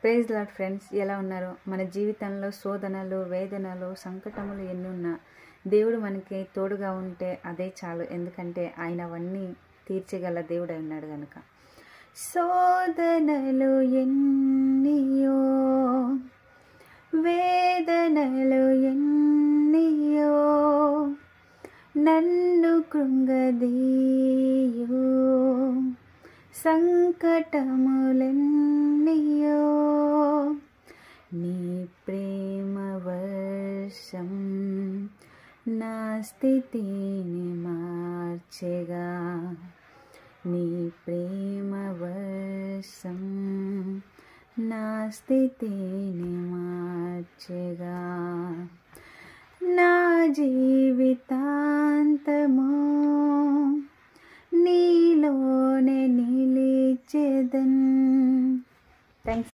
Praise lord friends, ఎలా ఉన్నారు? మన జీవితంలో శోధనలు, వేదనలు, సంకటములు ఎన్నున్నా దేవుడు మనకి తోడుగా ఉంటే అదే చాలు. ఎందుకంటే ఆయన అవన్నీ తీర్చగల దేవుడై ఉన్నాడు కనుక. శోధనలు ఎన్నియో, వేదనలు ఎన్నియో నన్ను కృంగదీయు, సంకటములెన్నియో నీ ప్రేమ వర్షం నా స్థితిని మార్చెగా. నీ ప్రేమ వర్షం నా స్థితిని మార్చెగా. నా జీవితాంతము నీలోనే నిలిచెదన్. థ్యాంక్స్.